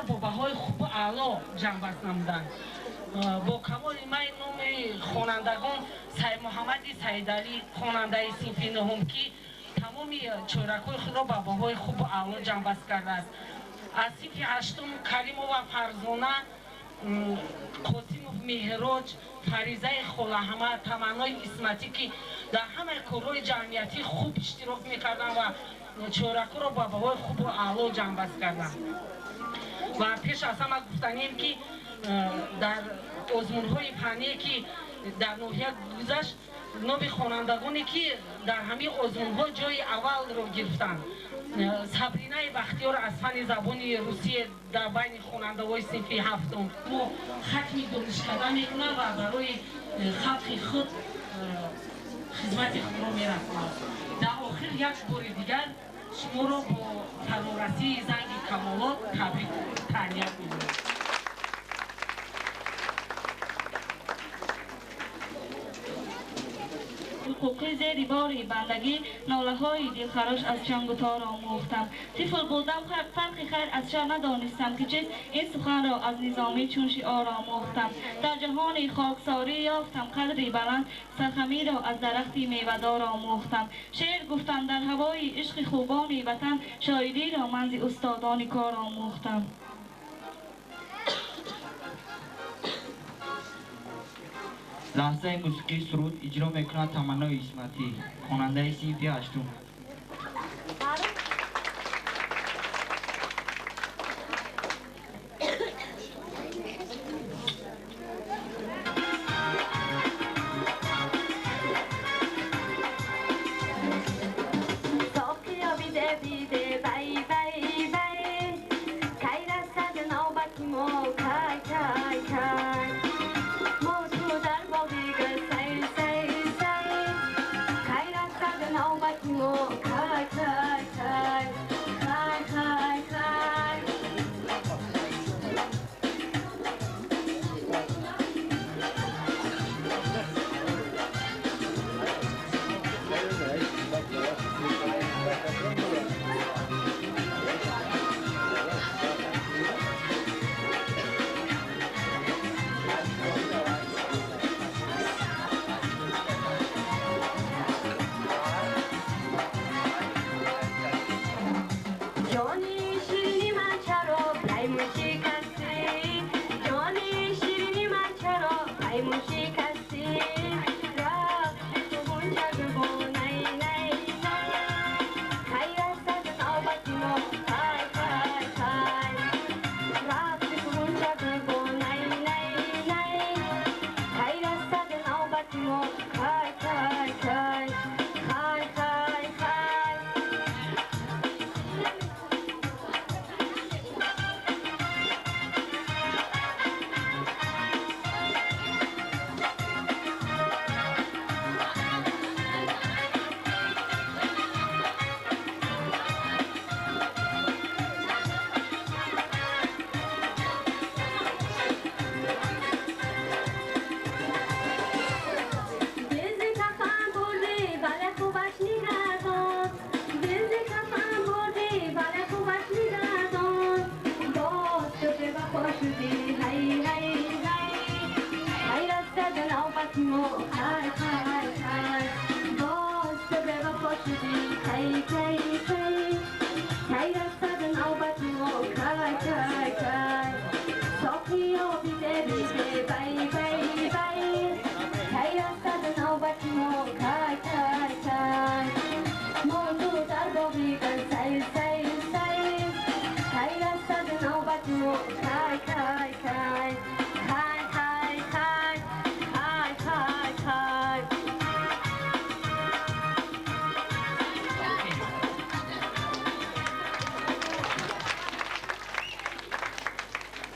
با بهای خوب و اعلا جنبست نمودند. با کمال میل نام خوانندگان سید محمد سیدعلی خواننده صنف نهم که تمامی چهرک‌های خود را با بهای خوب و اعلا جنبست کرده است. از صنف هشتم کریمова فرزانه، قاسمов مهراج، فریضه خلاحمد، تمنای اسمتی که در همه کارهای جمعیتی خوب اشتراک میکردند و چهرک‌ها را با بهای خوب و اعلا جنبست کردند. و پیش از همه گفتنیم که در آزمون‌های فنی که در ناحیه گذشت نام خوانندگانی که در همین آزمون‌ها جای اول را گرفتند. صبرینه بختیار از فن زبان روسیه در بین خواننده‌های صنف هفتم ما ختمی دانشکده میکنه و برای خلق خود خدمت خود را میرساند. در آخر یک بار دیگر شما را با فرارسی زنگ کمالات تبریک و تهنیت می‌گویم. حقوقی زیر بار بندگی ناله های دلخراش از چنگ و تار آموختم. طفل بودم فرق خیر از شر ندانستم که چیست این سخن را از نظامی چون شعار آموختم. در جهان خاکساری یافتم قدری بلند، سرخمی را از درختی میوه‌دار آموختم. شعر گفتم در هوای عشق خوبان وطن، شاعری را من ز استادان کار آموختم. لحظه موسیقی سرود اجرا میکنند تمنای اسمتی، خواننده صنف هشتم.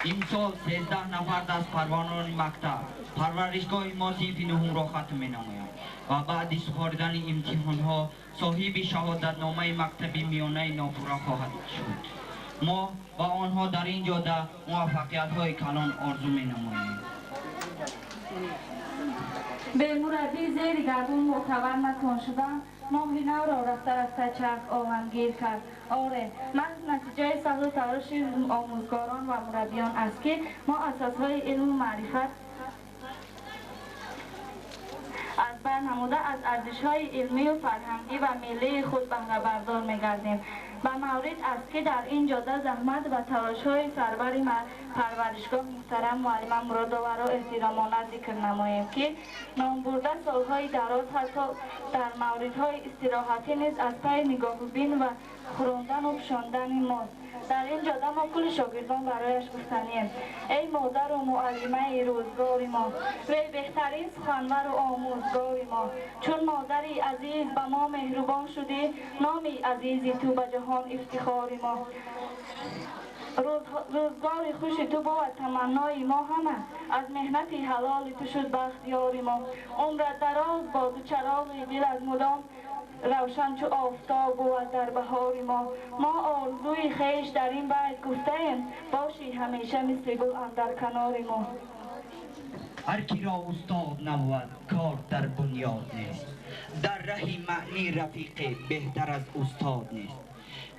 امسال 13 نفر از پروانان مکتب پرورشگاه ما صنف نهم را ختم می‌نمایند و بعد سپردن امتحان‌ها صاحب شهادتنامه مکتبی میانه ناپورا خواهد شد. ما و آنها در این جاده موفقیت‌های کلان آرزو می‌نماییم. به مربی زیر گردون معتبر نتوان شدن ماه نو را رفته رفته چرخ آهنگیر کرد. آره، محض نتیجه سهل و تلاش آموزگاران و مربیان است که ما اساسهای علم و معرفت از بر نموده از ارزش‌های علمی و فرهنگی و ملی خود بهره بردار می‌گردیم. به مورد است که در این جاده زحمت و تلاش‌های سرور پرورشگاه محترم معلم مرادآور را احترامانه ذکر نماییم که نام برده سال‌های دراز حتی در موردهای استراحتی نیز از پی نگاه‌بین و خوراندن و پوشاندن ماست. در این جاده ما کل شاگردان برایش گفتنیم ای مادر و معلمه روزگار ما، وی بهترین سخنور و آموزگار ما. چون مادری عزیز به ما مهربان شدی، نامی عزیزی تو به جهان افتخار ما. روزگار خوش تو با تمنای ما همه، از مهنت حلال تو شد بختیار ما. عمرت دراز باد و چراغ دل از مدام روشن چو آفتاب و در بهار ما آرزوی خیش در این بیت گفته ایم باشی همیشه مثل گل اندر کنار ما. هر کی را استاد نبود کار در بنیاد نیست، در رهی معنی رفیق بهتر از استاد نیست.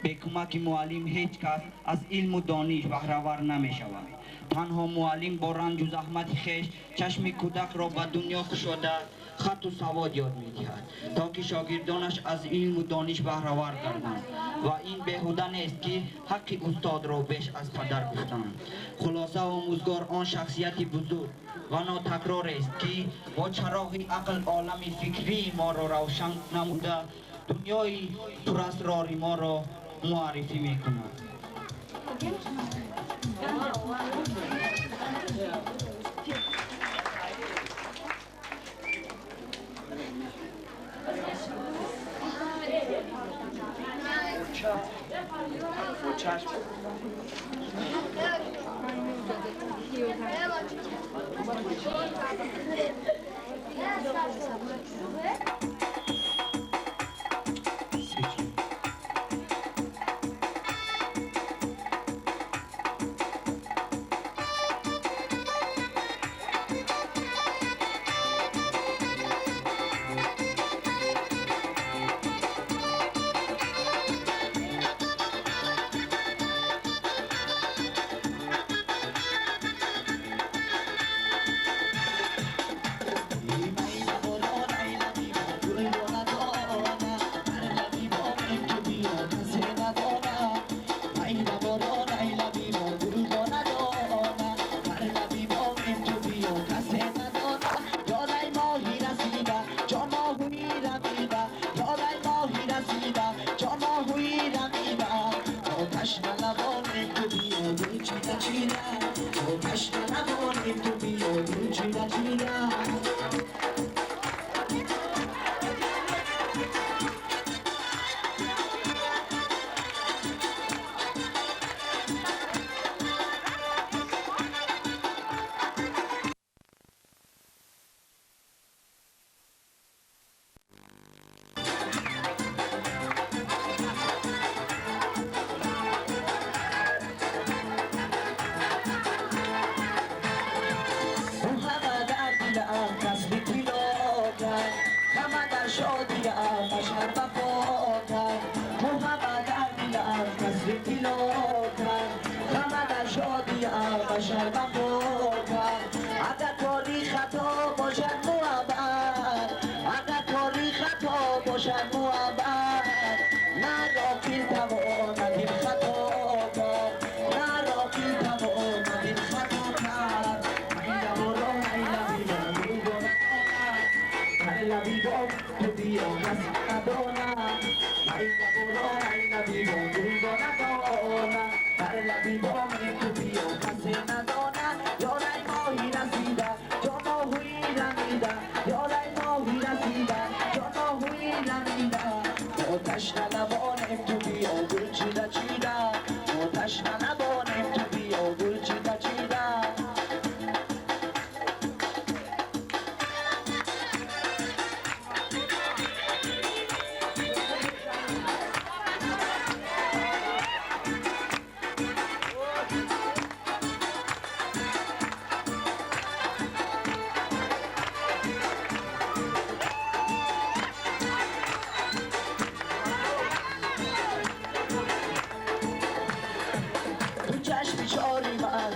به کمک معلم هیچ کس از علم و دانش بهره‌ور نمی شود. تنها معلم با رنج و زحمت خیش چشم کودک را به دنیا گشوده خط و سواد یاد می‌دهد تا که شاگردانش از علم و دانش بهره‌ور گردند و این بیهوده نیست که حق استاد را بیش از پدر گفتند. خلاصه آموزگار آن شخصیت بزرگ و ناتکرار است که با چراغ عقل عالم فکری ما را روشن نموده دنیای پراسرار ما را معرفی می‌کند.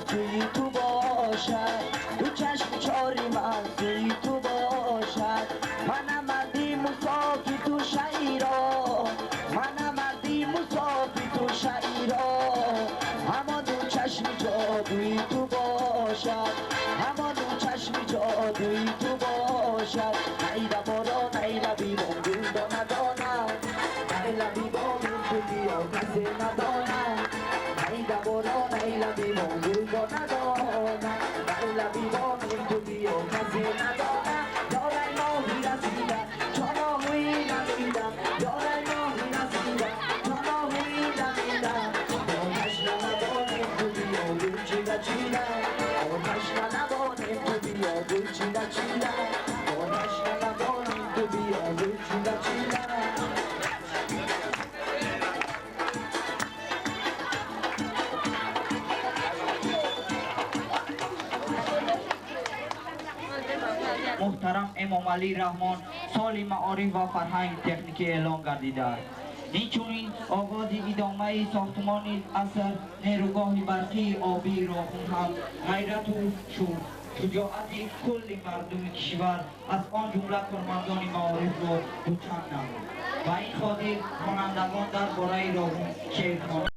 توی تو باشد دو چشم چاری من توی تو باشد منم مردی مسافی تو شهیرا منم مردی مسافی تو شهیرا همان دو چشم جادوی تو باشد همان دو چشم جادوی تو باشد نیده بارا نیده بیمون گل با ندانم نیده بیمون تو بیا کسی ندانم نیده بارا نیده بیمون گل با ندانم نیده بیمون تو بیا کسی ندانم یارای ماهی رسیدم چاناهوی نمیدم یارای ماهی رسیدم چاناهوی نمیدم آتش ندانم تو بیا گل چیده چیدم آتش ندانم تو بیا گل چیده چیدم آتش ندانم تو بیا گل چیده چیدم محترم امام علی رحمان سال معارف و فرهنگ تکنیکی اعلام گردیده است. اینچنین آغاز ادامه ساختمان اثر نیروگاه برقی آبی راهون هم غیرت و شجاعت کل مردم کشور از آن جمله کارمندان معارف را دوچند نمود و این خاطر خوانندگان درباره راهون شعر خواندند.